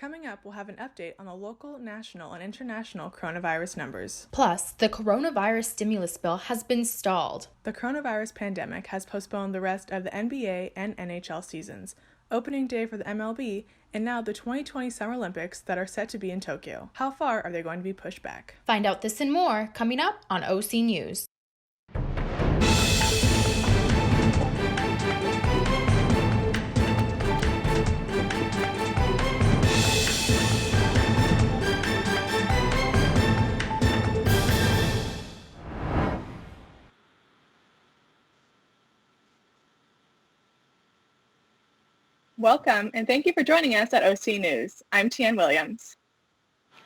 Coming up, we'll have an update on the local, national, and international coronavirus numbers. Plus, the coronavirus stimulus bill has been stalled. The coronavirus pandemic has postponed the rest of the NBA and NHL seasons, opening day for the MLB, and now the 2020 Summer Olympics that are set to be in Tokyo. How far are they going to be pushed back? Find out this and more coming up on OC News. Welcome, and thank you for joining us at OC News. I'm Tian Williams.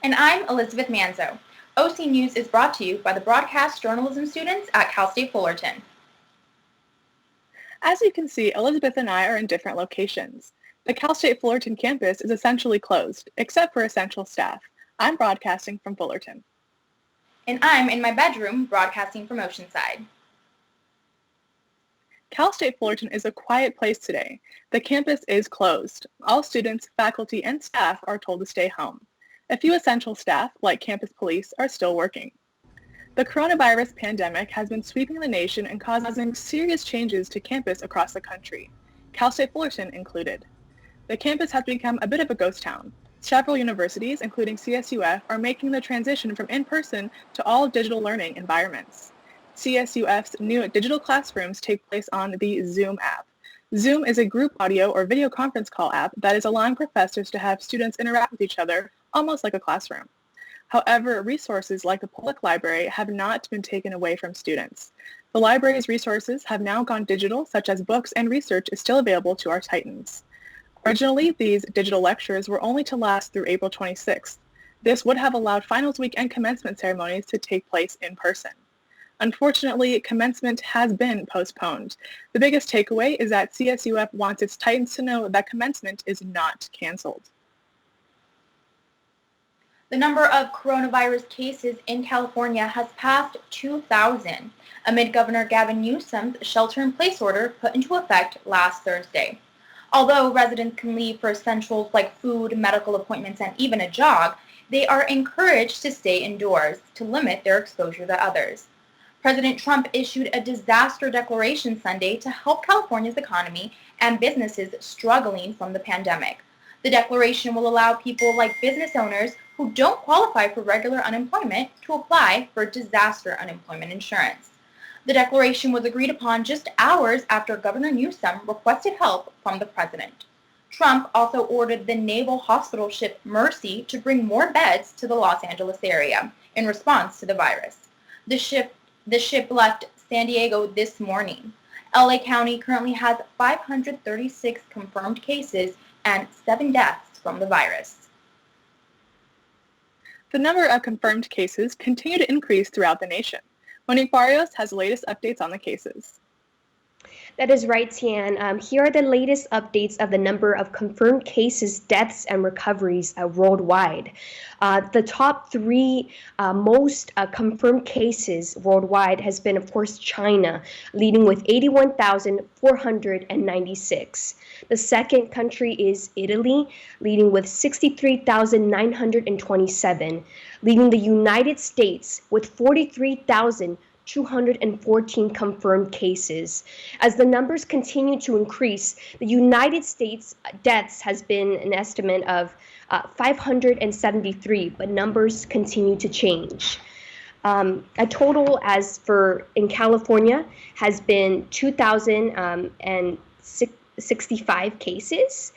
And I'm Elizabeth Manzo. OC News is brought to you by the broadcast journalism students at Cal State Fullerton. As you can see, Elizabeth and I are in different locations. The Cal State Fullerton campus is essentially closed, except for essential staff. I'm broadcasting from Fullerton. And I'm in my bedroom broadcasting from Oceanside. Cal State Fullerton is a quiet place today. The campus is closed. All students, faculty, and staff are told to stay home. A few essential staff, like campus police, are still working. The coronavirus pandemic has been sweeping the nation and causing serious changes to campus across the country, Cal State Fullerton included. The campus has become a bit of a ghost town. Several universities, including CSUF, are making the transition from in-person to all digital learning environments. CSUF's new digital classrooms take place on the Zoom app. Zoom is a group audio or video conference call app that is allowing professors to have students interact with each other almost like a classroom. However, resources like the public library have not been taken away from students. The library's resources have now gone digital, such as books and research is still available to our Titans. Originally, these digital lectures were only to last through April 26th. This would have allowed finals week and commencement ceremonies to take place in person. Unfortunately, commencement has been postponed. The biggest takeaway is that CSUF wants its Titans to know that commencement is not canceled. The number of coronavirus cases in California has passed 2,000 amid Governor Gavin Newsom's shelter-in-place order put into effect last Thursday. Although residents can leave for essentials like food, medical appointments, and even a jog, they are encouraged to stay indoors to limit their exposure to others. President Trump issued a disaster declaration Sunday to help California's economy and businesses struggling from the pandemic. The declaration will allow people like business owners who don't qualify for regular unemployment to apply for disaster unemployment insurance. The declaration was agreed upon just hours after Governor Newsom requested help from the president. Trump also ordered the naval hospital ship Mercy to bring more beds to the Los Angeles area in response to the virus. The ship left San Diego this morning. LA County currently has 536 confirmed cases and 7 deaths from the virus. The number of confirmed cases continue to increase throughout the nation. Monique Barrios has the latest updates on the cases. That is right, Tian. Here are the latest updates of the number of confirmed cases, deaths, and recoveries worldwide. The top three most confirmed cases worldwide has been, of course, China, leading with 81,496. The second country is Italy, leading with 63,927, leading the United States with 43,214 confirmed cases. As the numbers continue to increase, the United States deaths has been an estimate of 573, but numbers continue to change. A total as for in California has been 2,065 cases,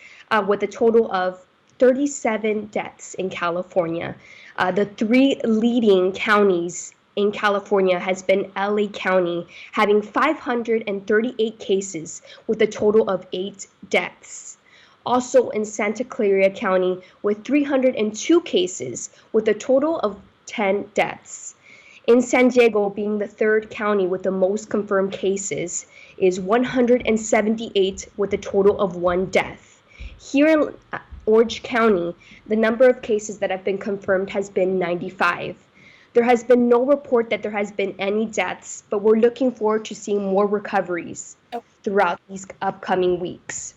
with a total of 37 deaths in California. The three leading counties in California has been LA County, having 538 cases with a total of 8 deaths. Also in Santa Clara County with 302 cases with a total of 10 deaths. In San Diego, being the third county with the most confirmed cases, is 178 with a total of 1 death. Here in Orange County, the number of cases that have been confirmed has been 95. There has been no report that there has been any deaths, but we're looking forward to seeing more recoveries throughout these upcoming weeks.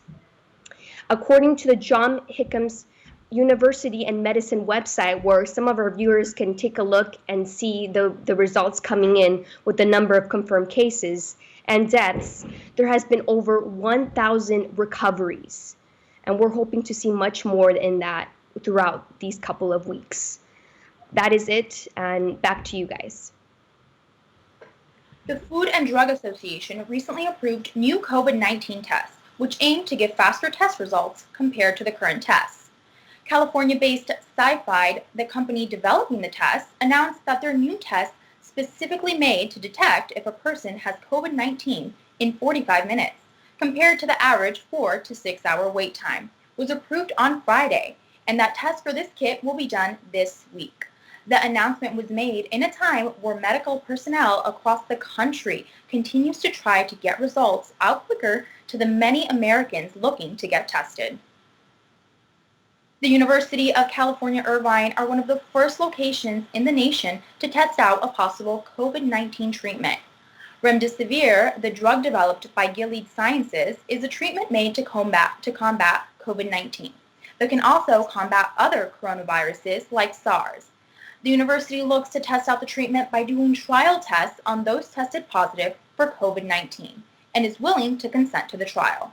According to the John Hickam's university and medicine website where some of our viewers can take a look and see the results coming in with the number of confirmed cases and deaths, there has been over 1,000 recoveries. And we're hoping to see much more in that throughout these couple of weeks. That is it, and back to you guys. The Food and Drug Association recently approved new COVID-19 tests, which aim to give faster test results compared to the current tests. California-based Sci-Fi, the company developing the tests, announced that their new test, specifically made to detect if a person has COVID-19 in 45 minutes, compared to the average 4 to 6 hour wait time, was approved on Friday, and that test for this kit will be done this week. The announcement was made in a time where medical personnel across the country continues to try to get results out quicker to the many Americans looking to get tested. The University of California, Irvine are one of the first locations in the nation to test out a possible COVID-19 treatment. Remdesivir, the drug developed by Gilead Sciences, is a treatment made to combat COVID-19, but can also combat other coronaviruses like SARS. The university looks to test out the treatment by doing trial tests on those tested positive for COVID-19 and is willing to consent to the trial.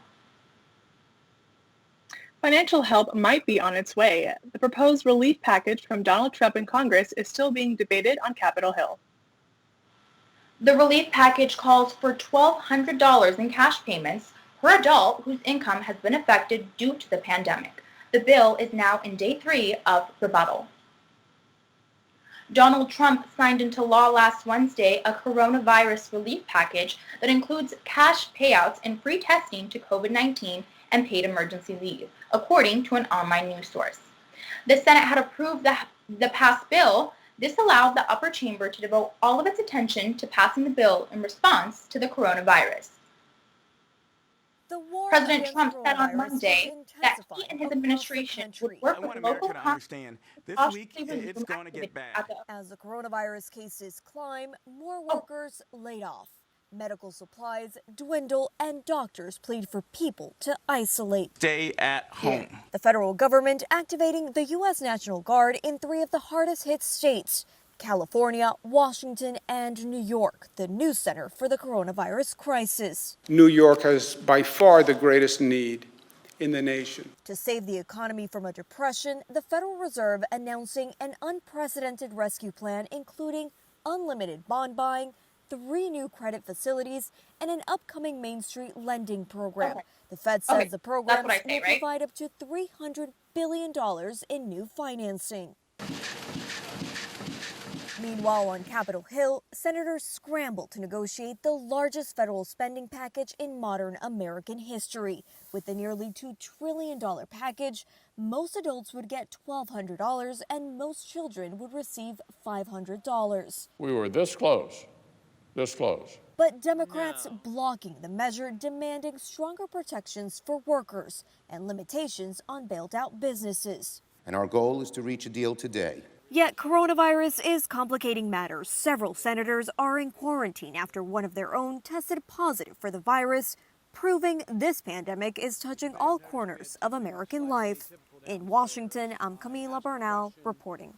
Financial help might be on its way. The proposed relief package from Donald Trump in Congress is still being debated on Capitol Hill. The relief package calls for $1,200 in cash payments per adult whose income has been affected due to the pandemic. The bill is now in day 3 of rebuttal. Donald Trump signed into law last Wednesday a coronavirus relief package that includes cash payouts and free testing to COVID-19 and paid emergency leave, according to an online news source. The Senate had approved the passed bill. This allowed the upper chamber to devote all of its attention to passing the bill in response to the coronavirus. President Trump said on Monday that he and his administration would work with local understand this week it's going to get bad. As the coronavirus cases climb, more workers laid off. Medical supplies dwindle and doctors plead for people to isolate. Stay at home. The federal government activating the U.S. National Guard in 3 of the hardest hit states: California, Washington, and New York, the new center for the coronavirus crisis. New York has by far the greatest need in the nation. To save the economy from a depression, the Federal Reserve announcing an unprecedented rescue plan, including unlimited bond buying, 3 new credit facilities, and an upcoming Main Street lending program. The Fed says the program will provide up to $300 billion in new financing. Meanwhile, on Capitol Hill, senators scramble to negotiate the largest federal spending package in modern American history. With the nearly $2 trillion package, most adults would get $1,200 and most children would receive $500. We were this close. This close. But Democrats blocking the measure, demanding stronger protections for workers and limitations on bailed-out businesses. And our goal is to reach a deal today. Yet coronavirus is complicating matters. Several senators are in quarantine after one of their own tested positive for the virus, proving this pandemic is touching all corners of American life. In Washington, I'm Camila Bernal reporting.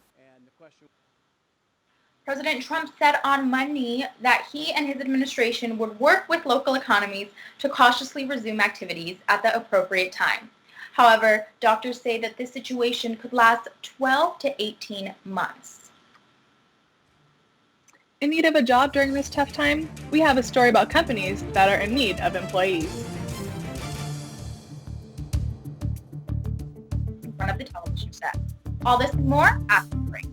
President Trump said on Monday that he and his administration would work with local economies to cautiously resume activities at the appropriate time. However, doctors say that this situation could last 12 to 18 months. In need of a job during this tough time? We have a story about companies that are in need of employees. In front of the television set. All this and more after the break.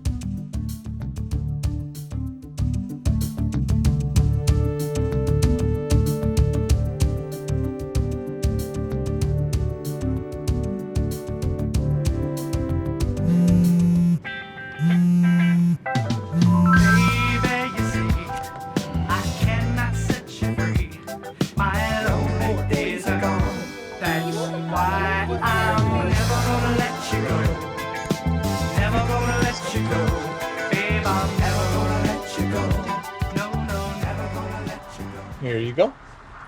Here you go.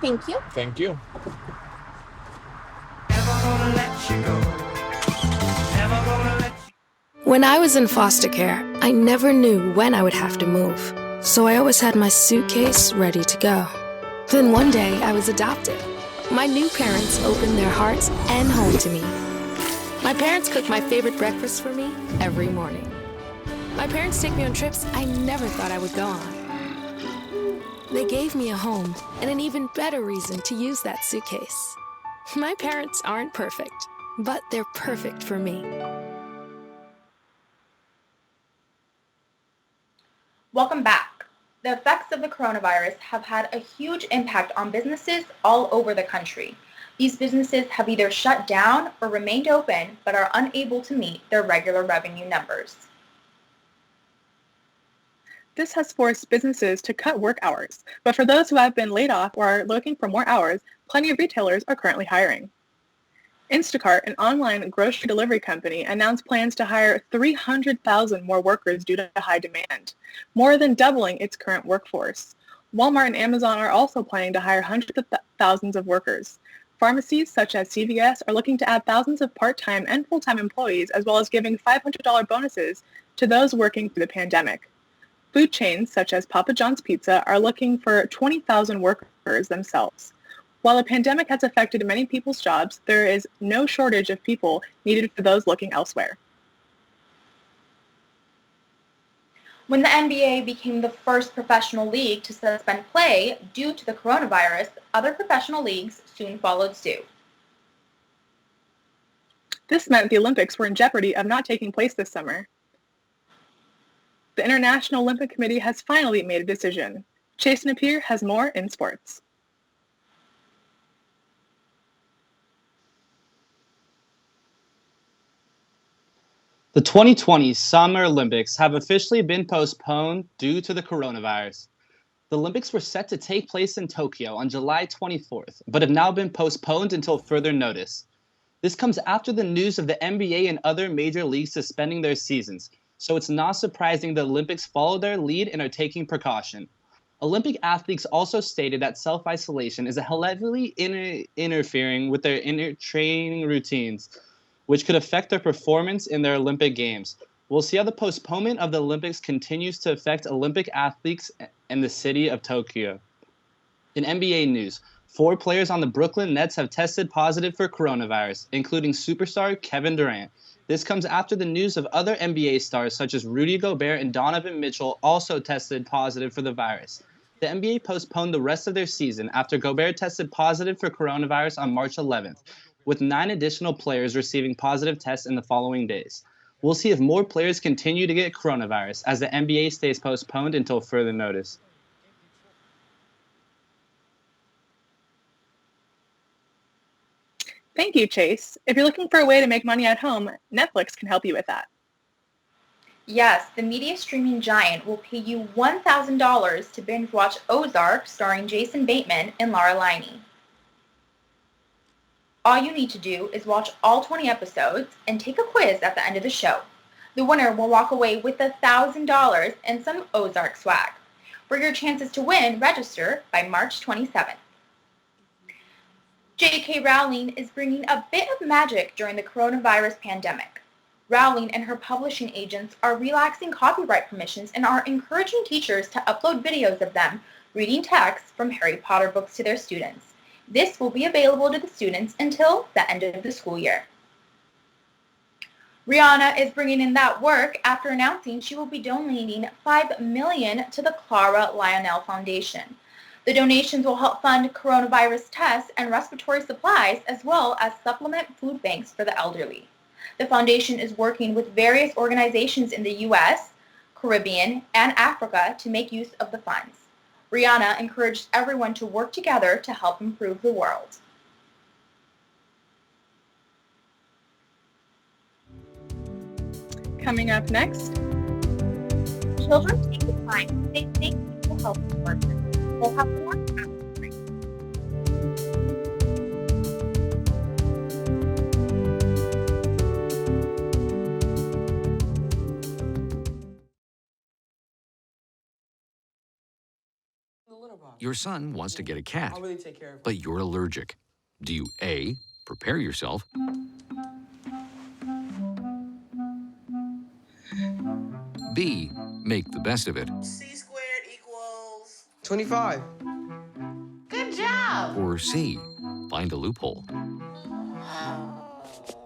Thank you. Thank you. Never gonna let you go. Never gonna When I was in foster care, I never knew when I would have to move, so I always had my suitcase ready to go. Then one day, I was adopted. My new parents opened their hearts and home to me. My parents cook my favorite breakfast for me every morning. My parents take me on trips I never thought I would go on. They gave me a home and an even better reason to use that suitcase. My parents aren't perfect, but they're perfect for me. Welcome back. The effects of the coronavirus have had a huge impact on businesses all over the country. These businesses have either shut down or remained open but are unable to meet their regular revenue numbers. This has forced businesses to cut work hours, but for those who have been laid off or are looking for more hours, plenty of retailers are currently hiring. Instacart, an online grocery delivery company, announced plans to hire 300,000 more workers due to high demand, more than doubling its current workforce. Walmart and Amazon are also planning to hire hundreds of thousands of workers. Pharmacies such as CVS are looking to add thousands of part-time and full-time employees, as well as giving $500 bonuses to those working through the pandemic. Food chains such as Papa John's Pizza are looking for 20,000 workers themselves. While the pandemic has affected many people's jobs, there is no shortage of people needed for those looking elsewhere. When the NBA became the first professional league to suspend play due to the coronavirus, other professional leagues soon followed suit. This meant the Olympics were in jeopardy of not taking place this summer. The International Olympic Committee has finally made a decision. Chase Napier has more in sports. The 2020 Summer Olympics have officially been postponed due to the coronavirus. The Olympics were set to take place in Tokyo on July 24th, but have now been postponed until further notice. This comes after the news of the NBA and other major leagues suspending their seasons, so it's not surprising the Olympics followed their lead and are taking precaution. Olympic athletes also stated that self-isolation is heavily interfering with their inner training routines, which could affect their performance in their Olympic Games. We'll see how the postponement of the Olympics continues to affect Olympic athletes and the city of Tokyo. In NBA news, 4 players on the Brooklyn Nets have tested positive for coronavirus, including superstar Kevin Durant. This comes after the news of other NBA stars such as Rudy Gobert and Donovan Mitchell also tested positive for the virus. The NBA postponed the rest of their season after Gobert tested positive for coronavirus on March 11th, with 9 additional players receiving positive tests in the following days. We'll see if more players continue to get coronavirus as the NBA stays postponed until further notice. Thank you, Chase. If you're looking for a way to make money at home, Netflix can help you with that. Yes, the media streaming giant will pay you $1,000 to binge watch Ozark starring Jason Bateman and Laura Linney. All you need to do is watch all 20 episodes and take a quiz at the end of the show. The winner will walk away with $1,000 and some Ozark swag. For your chances to win, register by March 27th. J.K. Rowling is bringing a bit of magic during the coronavirus pandemic. Rowling and her publishing agents are relaxing copyright permissions and are encouraging teachers to upload videos of them reading texts from Harry Potter books to their students. This will be available to the students until the end of the school year. Rihanna is bringing in that work after announcing she will be donating $5 million to the Clara Lionel Foundation. The donations will help fund coronavirus tests and respiratory supplies, as well as supplement food banks for the elderly. The foundation is working with various organizations in the U.S., Caribbean, and Africa to make use of the funds. Rihanna encouraged everyone to work together to help improve the world. Coming up next, children take the time to say thank you to health workers. We'll have more after the break. Your son wants to get a cat, but you're allergic. Do you A, prepare yourself, B, make the best of it. C squared equals 25. Good job. Or C, find a loophole.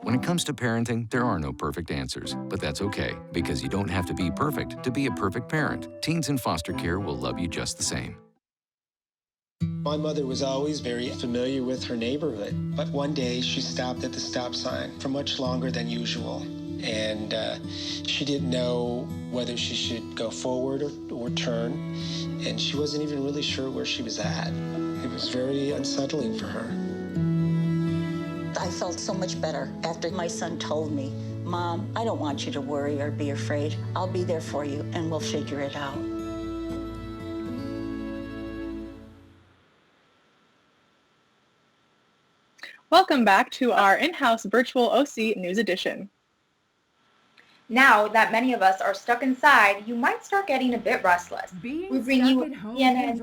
When it comes to parenting, there are no perfect answers, but that's okay, because you don't have to be perfect to be a perfect parent. Teens in foster care will love you just the same. My mother was always very familiar with her neighborhood, but one day she stopped at the stop sign for much longer than usual, and she didn't know whether she should go forward or turn, and she wasn't even really sure where she was at. It was very unsettling for her. I felt so much better after my son told me, "Mom, I don't want you to worry or be afraid. I'll be there for you and we'll figure it out." Welcome back to our in-house virtual OC News Edition. Now that many of us are stuck inside, you might start getting a bit restless. We bring you CNN's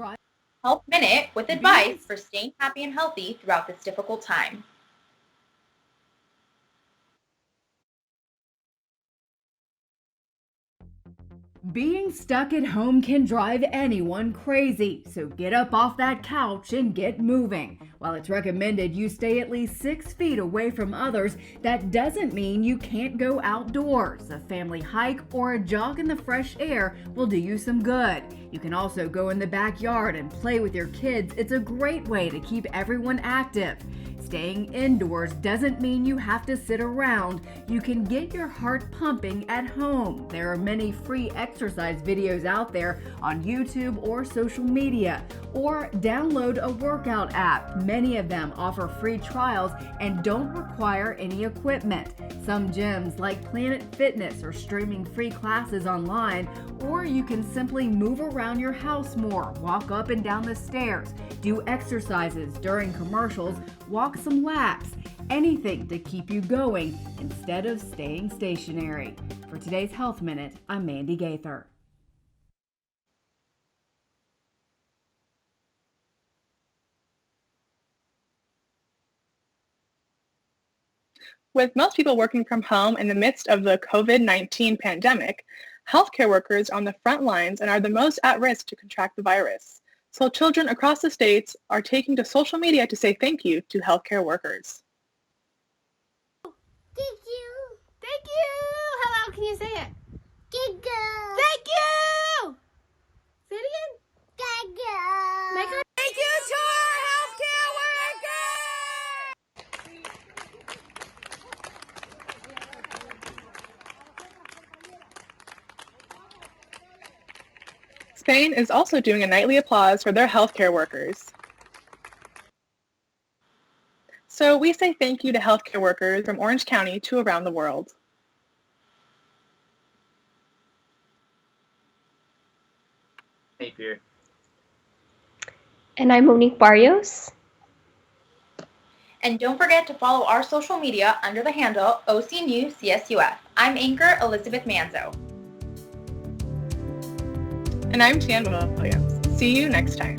Health Minute with advice for staying happy and healthy throughout this difficult time. Being stuck at home can drive anyone crazy, so get up off that couch and get moving. While it's recommended you stay at least 6 feet away from others, that doesn't mean you can't go outdoors. A family hike or a jog in the fresh air will do you some good. You can also go in the backyard and play with your kids. It's a great way to keep everyone active. Staying indoors doesn't mean you have to sit around. You can get your heart pumping at home. There are many free exercise videos out there on YouTube or social media. Or download a workout app. Many of them offer free trials and don't require any equipment. Some gyms like Planet Fitness are streaming free classes online, or you can simply move around your house more, walk up and down the stairs, do exercises during commercials, walk some laps, anything to keep you going instead of staying stationary. For today's Health Minute, I'm Mandy Gaither. With most people working from home in the midst of the COVID-19 pandemic, healthcare workers are on the front lines and are the most at risk to contract the virus. So children across the states are taking to social media to say thank you to healthcare workers. Thank you. Thank you. How loud can you say it? Thank you. Thank you. Say it again. Thank you. Make her thank you to our healthcare workers. Spain is also doing a nightly applause for their healthcare workers. So we say thank you to healthcare workers from Orange County to around the world. Hey, Pierre. And I'm Monique Barrios. And don't forget to follow our social media under the handle OC News CSUF. I'm anchor Elizabeth Manzo. And I'm Tian Williams. See you next time.